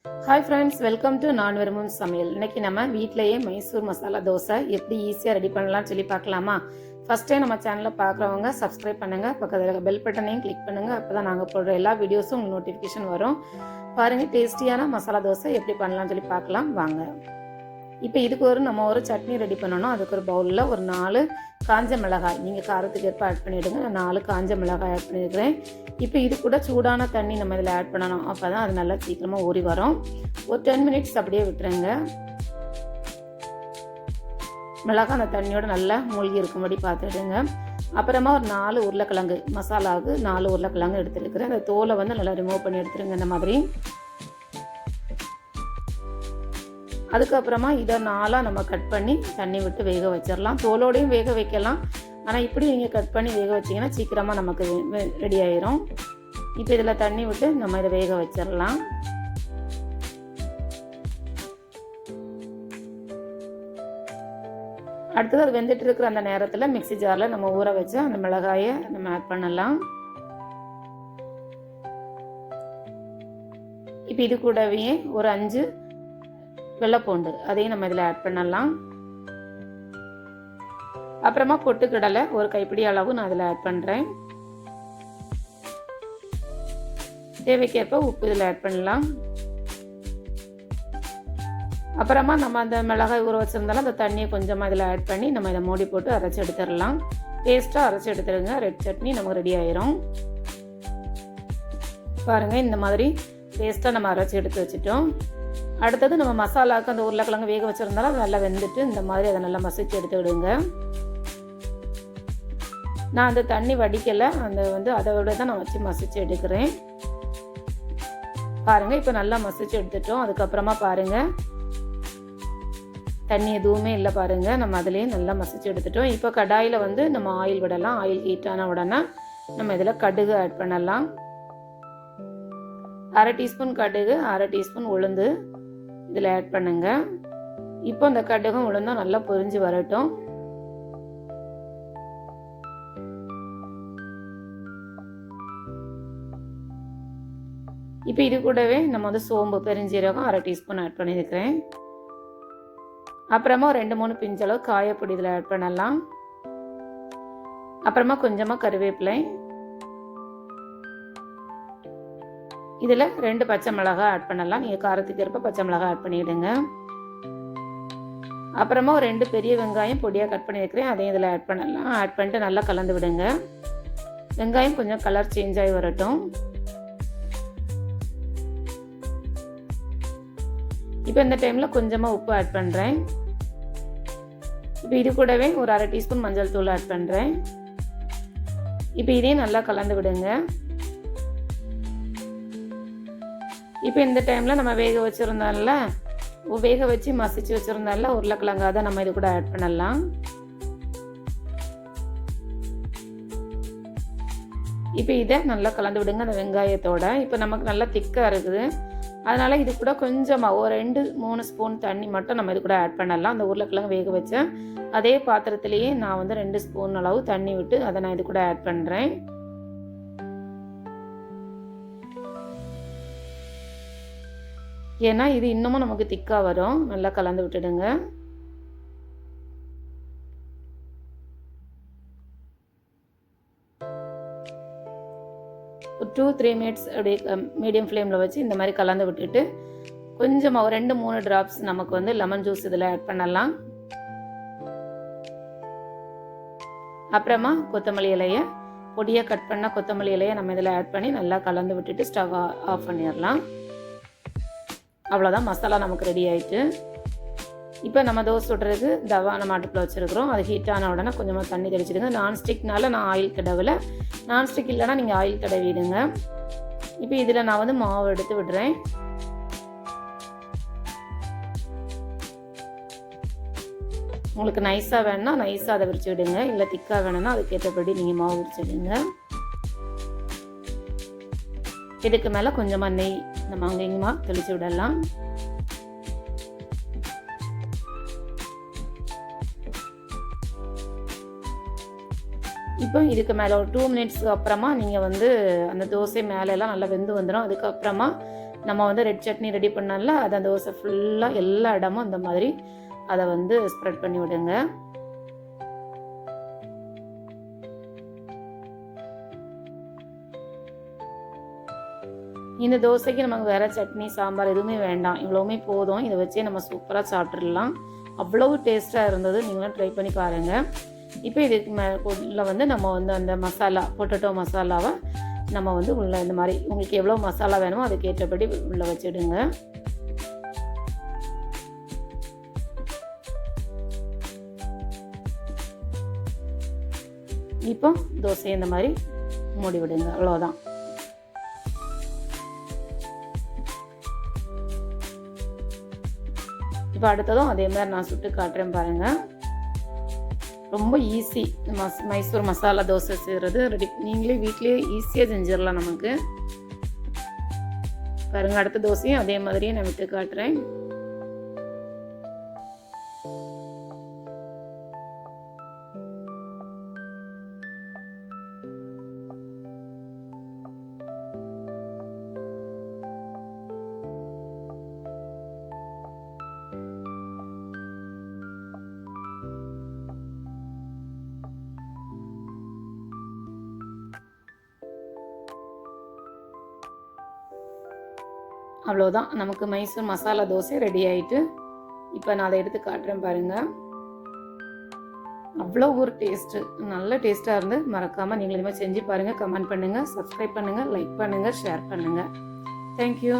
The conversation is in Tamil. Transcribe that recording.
ஹாய் ஃப்ரெண்ட்ஸ், வெல்கம் டு நான் விரும்பும் சமையல். இன்னைக்கு நம்ம வீட்டிலேயே மைசூர் மசாலா தோசை எப்படி ஈஸியாக ரெடி பண்ணலாம்னு சொல்லி பார்க்கலாமா? ஃபஸ்ட் டைம் நம்ம சேனலை பார்க்குறவங்க சப்ஸ்கிரைப் பண்ணுங்கள், பக்கத்தில் பெல் பட்டனையும் கிளிக் பண்ணுங்கள். அப்போ தான் நாங்கள் போடுற எல்லா வீடியோஸும் உங்களுக்கு நோட்டிஃபிகேஷன் வரும். பாருங்கள், டேஸ்டியான மசாலா தோசை எப்படி பண்ணலாம்னு சொல்லி பார்க்கலாம் வாங்க. இப்போ இதுக்கு நம்ம ஒரு சட்னி ரெடி பண்ணணும். அதுக்கு ஒரு பவுலில் ஒரு 4 காஞ்ச மிளகாய், நீங்கள் காரத்துக்கு ஏற்ப ஆட் பண்ணிவிடுங்க. நான் 4 காஞ்ச மிளகாய் ஆட் பண்ணியிருக்கிறேன். இப்போ இது கூட சூடான தண்ணி நம்ம இதில் ஆட் பண்ணணும். அப்போ தான் அது நல்லா சீக்கிரமாக ஊறி வரும். ஒரு 10 மினிட்ஸ் அப்படியே விட்டுருங்க. மிளகாய் அந்த தண்ணியோட நல்லா மூழ்கி இருக்கும்படி பார்த்துடுங்க. அப்புறமா ஒரு 4 உருளைக்கிழங்கு, மசாலாவுக்கு 4 உருளைக்கிழங்கு எடுத்துருக்கிறேன். அந்த தோலை நல்லா ரிமூவ் பண்ணி எடுத்துருங்க இந்த மாதிரி. அதுக்கப்புறமா இதை 4 நம்ம கட் பண்ணி தண்ணி விட்டு வேக வச்சிடலாம். தோலோடையும் வேக வைக்கலாம், ஆனால் இப்படி நீங்கள் கட் பண்ணி வேக வச்சிங்கன்னா சீக்கிரமாக நமக்கு ரெடி ஆயிரும். இப்போ இதில் தண்ணி விட்டு நம்ம இதை வேக வச்சிடலாம். அடுத்தது அது வெந்துட்டு இருக்கிற அந்த நேரத்தில் மிக்ஸி ஜாரில் நம்ம ஊற வச்சு அந்த மிளகாயை நம்ம ஆட் பண்ணலாம். இப்போ இது கூடவே ஒரு 5 வெள்ளைப்பூண்டு, அதையும் நம்ம இதில் ஆட் பண்ணலாம். அப்புறமா பொட்டுக்கடலை ஒரு கைப்பிடி அளவு நான் இதில் ஆட் பண்ணுறேன். தேவைக்கேற்ப உப்பு இதில் ஆட் பண்ணலாம். அப்புறமா நம்ம அந்த மிளகாய் ஊற வச்சிருந்தாலும் அந்த தண்ணியை கொஞ்சமாக இதில் ஆட் பண்ணி நம்ம இதை மூடி போட்டு அரைச்சி எடுத்துடலாம். பேஸ்ட்டாக அரைச்சி எடுத்துருங்க. ரெட் சட்னி நமக்கு ரெடி ஆயிரும். பாருங்கள், இந்த மாதிரி பேஸ்ட்டாக நம்ம அரைச்சி எடுத்து வச்சுட்டோம். அடுத்தது நம்ம மசாலாவுக்கு அந்த உருளைக்கிழங்கு வேக வச்சுருந்தாலும் அது நல்லா வெந்துட்டு இந்த மாதிரி அதை நல்லா மசிச்சு எடுத்து விடுங்க. நான் அந்த தண்ணி வடிக்கலை, அந்த அதை விட தான் நான் வச்சு மசிச்சு எடுக்கிறேன். பாருங்கள், இப்போ நல்லா மசிச்சு எடுத்துட்டோம். அதுக்கப்புறமா பாருங்கள், தண்ணி எதுவுமே இல்லை. பாருங்கள், நம்ம அதுலேயும் நல்லா மசிச்சு எடுத்துட்டோம். இப்போ கடாயில் நம்ம ஆயில் விடலாம். ஆயில் ஹீட்டான உடனே நம்ம இதில் கடுகு ஆட் பண்ணலாம். 1/2 டீஸ்பூன் கடுகு, 1/2 டீஸ்பூன் உளுந்து இதில் ஆட் பண்ணுங்க. இப்போ இந்த கடுகும் உளுந்தும் நல்லா பொரிஞ்சு வரட்டும். இப்போ இது கூடவே நம்ம சோம்பு, பெருஞ்சீரகம் 1/2 டீஸ்பூன் ஆட் பண்ணியிருக்கிறேன். அப்புறமா 2-3 பிஞ்சளவு காயப்பொடி இதில் ஆட் பண்ணலாம். அப்புறமா கொஞ்சமாக கருவேப்பிலை, இதில் 2 பச்சை மிளகாய் ஆட் பண்ணலாம். நீங்கள் காரத்துக்கு ஏற்ப பச்சை மிளகாய் ஆட் பண்ணிவிடுங்க. அப்புறமா ஒரு 2 பெரிய வெங்காயம் பொடியாக கட் பண்ணியிருக்கிறேன், அதையும் இதில் ஆட் பண்ணலாம். ஆட் பண்ணிட்டு நல்லா கலந்து விடுங்க. வெங்காயம் கொஞ்சம் கலர் சேஞ்ச் ஆகி வரட்டும். இப்போ இந்த டைமில் கொஞ்சமாக உப்பு ஆட் பண்ணுறேன். இப்போ இது கூடவே ஒரு 1/2 டீஸ்பூன் மஞ்சள் தூள் ஆட் பண்ணுறேன். இப்போ இதையும் நல்லா கலந்து விடுங்க. இப்போ இந்த டைமில் நம்ம வேக வச்சு மசிச்சு வச்சுருந்தால உருளைக்கிழங்கு, அதை நம்ம இது கூட ஆட் பண்ணலாம். இப்போ இதை நல்லா கலந்து விடுங்க அந்த வெங்காயத்தோட. இப்போ நமக்கு நல்லா திக்காக இருக்குது, அதனால் இது கூட கொஞ்சமாக ஒரு 2-3 ஸ்பூன் தண்ணி மட்டும் நம்ம இது கூட ஆட் பண்ணலாம். அந்த உருளைக்கிழங்கு வேக வச்சேன் அதே பாத்திரத்திலேயே நான் 2 ஸ்பூன் அளவு தண்ணி விட்டு அதை நான் இது கூட ஆட் பண்ணுறேன். ஏன்னா இது இன்னமும் நமக்கு திக்காக வரும். நல்லா கலந்து விட்டுடுங்க. ஒரு 2-3 மினிட்ஸ் அப்படியே மீடியம் ஃப்ளேமில் வச்சு இந்த மாதிரி கலந்து விட்டுட்டு கொஞ்சமாக ஒரு 2-3 ட்ராப்ஸ் நமக்கு லெமன் ஜூஸ் இதில் ஆட் பண்ணலாம். அப்புறமா கொத்தமல்லி இலையை, பொடியாக கட் பண்ண கொத்தமல்லி இலையை நம்ம இதில் ஆட் பண்ணி நல்லா கலந்து விட்டுட்டு ஸ்டவ் ஆஃப் பண்ணிடலாம். அவ்வளோதான், மசாலா நமக்கு ரெடி ஆகிட்டு. இப்போ நம்ம தோசை சுடுறதுக்கு தவா நம்ம அடுப்பில் வச்சுருக்கிறோம். அது ஹீட்டான உடனே கொஞ்சமாக தண்ணி தெளிச்சிடுங்க. நான்ஸ்டிக்னால நான் ஆயில் தடவலை, நான்ஸ்டிக் இல்லைனா நீங்கள் ஆயில் தடவிடுங்க. இப்போ இதில் நான் மாவு எடுத்து விடுறேன். உங்களுக்கு நைஸாக வேணுன்னா நைஸாக அதை விரிச்சு விடுங்க, இல்லை திக்காக வேணும்னா அதுக்கேற்றபடி நீங்கள் மாவு விரிச்சிடுங்க. இதுக்கு மேலே கொஞ்சமாக நெய் நம்ம அங்கேயுமா தெளித்து விடலாம். இப்போ இதுக்கு மேலே ஒரு 2 மினிட்ஸ்க்கு அப்புறமா நீங்கள் அந்த தோசை மேலெல்லாம் நல்லா வெந்து வந்துடும். அதுக்கப்புறமா நம்ம வந்து ரெட் சட்னி ரெடி பண்ணல, அதை அந்த தோசை ஃபுல்லாக எல்லா இடமும் இந்த மாதிரி அதை வந்து ஸ்ப்ரெட் பண்ணி விடுங்க. இந்த தோசைக்கு நமக்கு வேறு சட்னி சாம்பார் எதுவுமே வேண்டாம், இவ்வளவுமே போதும். இதை வச்சே நம்ம சூப்பராக சாப்பிட்றலாம். அவ்வளவு டேஸ்ட்டாக இருந்தது. நீங்களும் ட்ரை பண்ணி பாருங்கள். இப்போ இதுக்கு மேலே வந்து நம்ம வந்து அந்த மசாலா பொட்டேட்டோ மசாலாவை நம்ம வந்து உள்ள இந்த மாதிரி உங்களுக்கு எவ்வளோ மசாலா வேணுமோ அதுக்கேற்றபடி உள்ளே வச்சிடுங்க. இப்போ தோசையை இந்த மாதிரி மூடி விடுங்க, அவ்வளோதான். இப்போ அடுத்ததும் அதே மாதிரி நான் சுட்டு காட்டுறேன் பாருங்கள். ரொம்ப ஈஸி. மைசூர் மசாலா தோசை செய்கிறது ரெடி, நீங்களே வீட்லேயே ஈஸியாக செஞ்சிடலாம் நமக்கு. பாருங்கள், அடுத்த தோசையும் அதே மாதிரியே நான் விட்டு காட்டுறேன். அவ்வளோதான், நமக்கு மைசூர் மசாலா தோசை ரெடி ஆகிட்டு. இப்போ நான் அதை எடுத்து காட்டுறேன் பாருங்கள். அவ்வளோ ஒரு டேஸ்ட்டு, நல்ல டேஸ்ட்டாக இருந்து மறக்காமல் நீங்கள் இது மாதிரி செஞ்சு பாருங்கள். கமெண்ட் பண்ணுங்கள், சப்ஸ்கிரைப் பண்ணுங்கள், லைக் பண்ணுங்கள், ஷேர் பண்ணுங்கள். தேங்க்யூ.